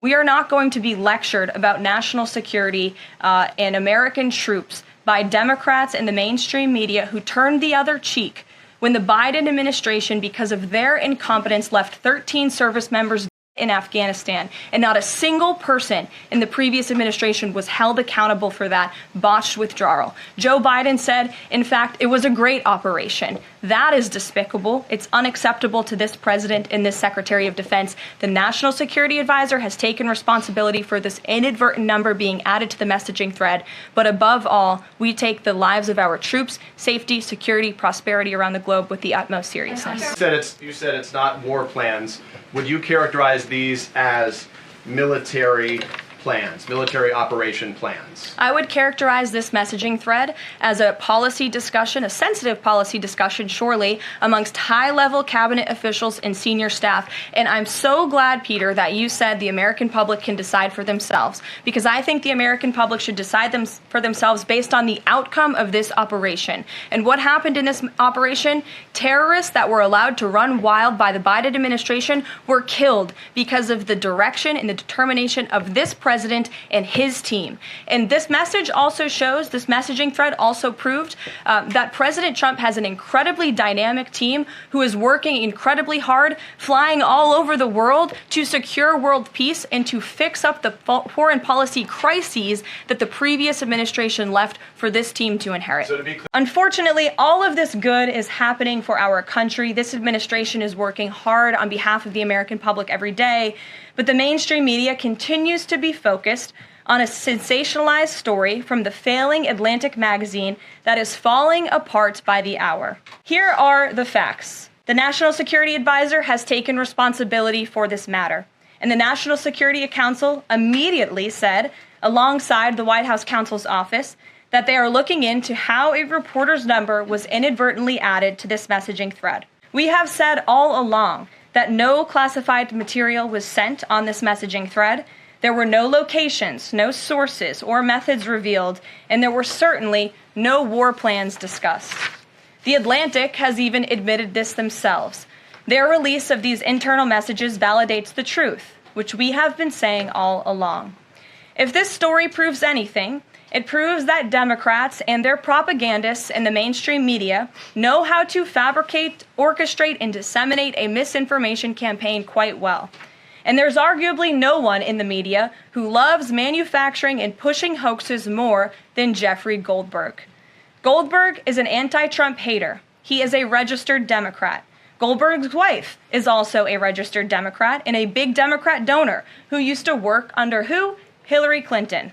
We are not going to be lectured about national security and American troops by Democrats and the mainstream media who turned the other cheek when the Biden administration, because of their incompetence, left 13 service members in Afghanistan, and not a single person in the previous administration was held accountable for that botched withdrawal. Joe Biden said, in fact, it was a great operation. That is despicable. It's unacceptable to this president and this Secretary of Defense. The National Security Advisor has taken responsibility for this inadvertent number being added to the messaging thread. But above all, we take the lives of our troops, safety, security, prosperity around the globe with the utmost seriousness. You said it's not war plans. Would you characterize these as military plans, military operation plans? I would characterize this messaging thread as a policy discussion, a sensitive policy discussion, surely, amongst high-level cabinet officials and senior staff. And I'm so glad, Peter, that you said the American public can decide for themselves, because I think the American public should decide for themselves based on the outcome of this operation. And what happened in this operation? Terrorists that were allowed to run wild by the Biden administration were killed because of the direction and the determination of this president and his team. And this message also shows, this messaging thread also proved that President Trump has an incredibly dynamic team who is working incredibly hard, flying all over the world to secure world peace and to fix up the foreign policy crises that the previous administration left for this team to inherit. So to be clear, unfortunately, all of this good is happening for our country. This administration is working hard on behalf of the American public every day, but the mainstream media continues to be focused on a sensationalized story from the failing Atlantic magazine that is falling apart by the hour. Here are the facts. The National Security Advisor has taken responsibility for this matter, and the National Security Council immediately said, alongside the White House counsel's office, that they are looking into how a reporter's number was inadvertently added to this messaging thread. We have said all along that no classified material was sent on this messaging thread. There were no locations, no sources or methods revealed, and there were certainly no war plans discussed. The Atlantic has even admitted this themselves. Their release of these internal messages validates the truth, which we have been saying all along. If this story proves anything, it proves that Democrats and their propagandists in the mainstream media know how to fabricate, orchestrate, and disseminate a misinformation campaign quite well. And there's arguably no one in the media who loves manufacturing and pushing hoaxes more than Jeffrey Goldberg. Goldberg is an anti-Trump hater. He is a registered Democrat. Goldberg's wife is also a registered Democrat and a big Democrat donor who used to work under who? Hillary Clinton.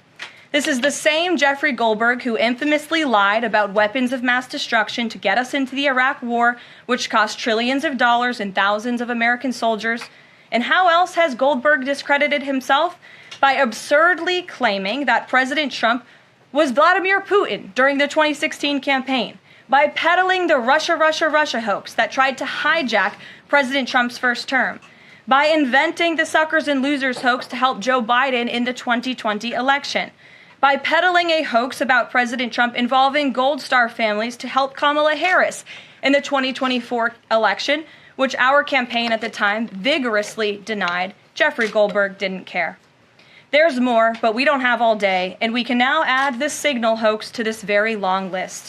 This is the same Jeffrey Goldberg who infamously lied about weapons of mass destruction to get us into the Iraq War, which cost trillions of dollars and thousands of American soldiers. And how else has Goldberg discredited himself? By absurdly claiming that President Trump was Vladimir Putin during the 2016 campaign, by peddling the Russia hoax that tried to hijack President Trump's first term, by inventing the suckers and losers hoax to help Joe Biden in the 2020 election, by peddling a hoax about President Trump involving Gold Star families to help Kamala Harris in the 2024 election, which our campaign at the time vigorously denied. Jeffrey Goldberg didn't care. There's more, but we don't have all day, and we can now add this signal hoax to this very long list.